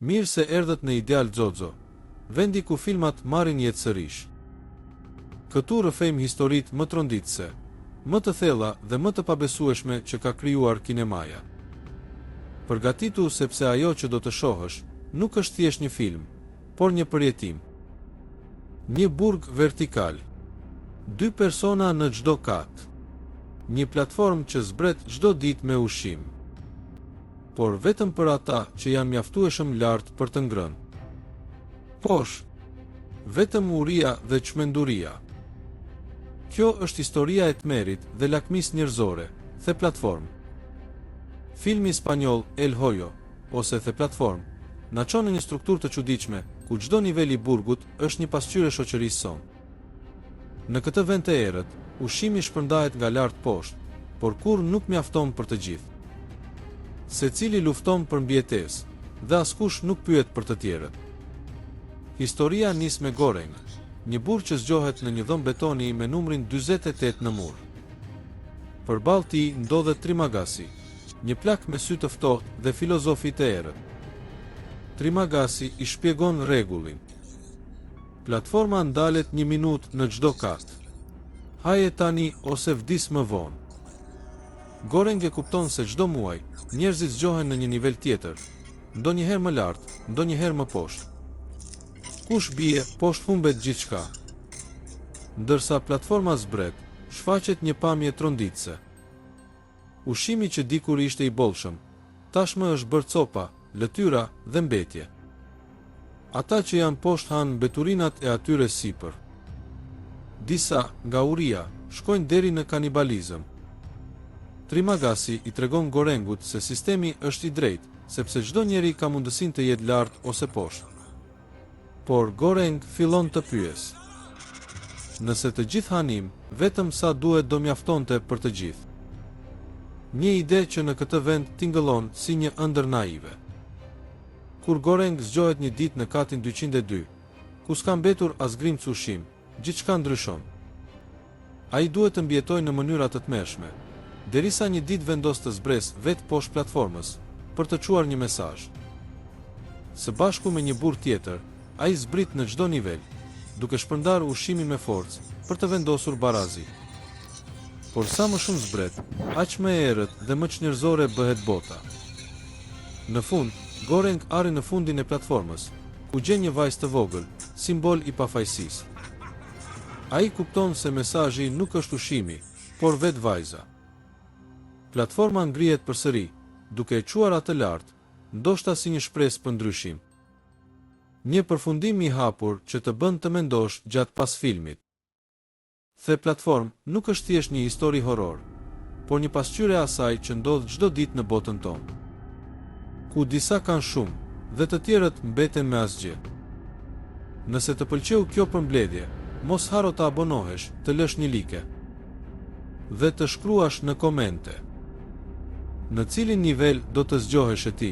Mirë se erdhët në Ideal Xoxo, vendi ku filmat marrin jetë sërish. Këtu rrëfejmë historitë më tronditëse, më të thella dhe më të pabesueshme që ka krijuar kinemaja. Përgatitu sepse ajo që do të shohësh nuk është thjesht një film, por një përjetim. Një burg vertikal, 2 persona në çdo kat, një platformë që zbret çdo ditë me ushqim, por vetëm për ata që janë mjaftueshëm lart për të ngrënë. Poshtë, vetëm uria dhe çmenduria. Kjo është historia e tmerrit dhe lakmisë njerëzore, The Platform. Filmi spanjoll El Hoyo, ose The Platform, na çon në një strukturë të çuditshme, ku çdo nivel i burgut është një pasqyrë shoqërisë sonë. Në këtë vend të errët, ushqimi shpërndahet nga lart poshtë, por kurrë nuk mjafton për të gjithë. Secili lufton për mbijetesë dhe askush nuk pyet për të tjerët. Historia nis me Goreng, një burg që zgjohet në një dhomë betoni me numrin 48 në mur. Përballë tij ndodhet Trimagasi, një plak me sy të ftohtë dhe filozofi të errët. Trimagasi i shpjegon rregullin. Platforma ndalet 1 minutë në çdo kat. Haje tani ose vdis më vonë. Goreng e kupton se çdo muaj njerëzit zgjohen në një nivel tjetër, ndonjëherë më lart, ndonjëherë më poshtë. Kush bie, poshtë humbet gjithçka. Ndërsa platforma zbret, shfaqet një pamje tronditëse. Ushqimi që dikur ishte i bollshëm, tashmë është bërë copa, lëtyra dhe mbetje. Ata që janë poshtë hanë mbeturinat e atyre sipër. Disa, nga uria, shkojnë deri në kanibalizëm. Trimagasi i tregon Gorengut se sistemi është i drejtë, sepse çdo njeri ka mundësinë të jetë lart ose poshtë. Por Goreng fillon të pyes. Nëse të gjithë hanim, vetëm sa duhet do mjaftonte për të gjithë. Një ide që në këtë vend tingëllon si një ëndër naive. Kur Goreng zgjohet një ditë në katin 202, ku s'ka mbetur as grimc ushqim, gjithçka ndryshon. Ai duhet të mbietojë në mënyra të tmerrshme, derisa një ditë vendos të zbres vetë poshtë platformës për të çuar një mesazh. Së bashku me një burr tjetër, ai zbrit në çdo nivel, duke shpërndar ushqimin me forcë për të vendosur barazi. Por sa më shumë zbret, aq më e errët dhe më çnjerëzore bëhet bota. Në fund, Goreng arri në fundin e platformës, ku gjen një vajzë të vogël, simbol i pafajësisë. Ai kupton se mesazhi nuk është ushqimi, por vetë vajza. Platforma ngrihet përsëri, duke e çuar atë lart, ndoshta si një shpresë për ndryshim. Një përfundim i hapur që të bën të mendosh gjatë pas filmit. The Platform nuk është thjesht një histori horror, por një pasqyrë e asaj që ndodh çdo ditë në botën tonë, ku disa kanë shumë dhe të tjerët mbeten me asgjë. Nëse të pëlqeu kjo përmbledhje, mos haro të abonohesh, të lësh një like dhe të shkruash në komente. Në cilin nivel do të zgjohesh e ti?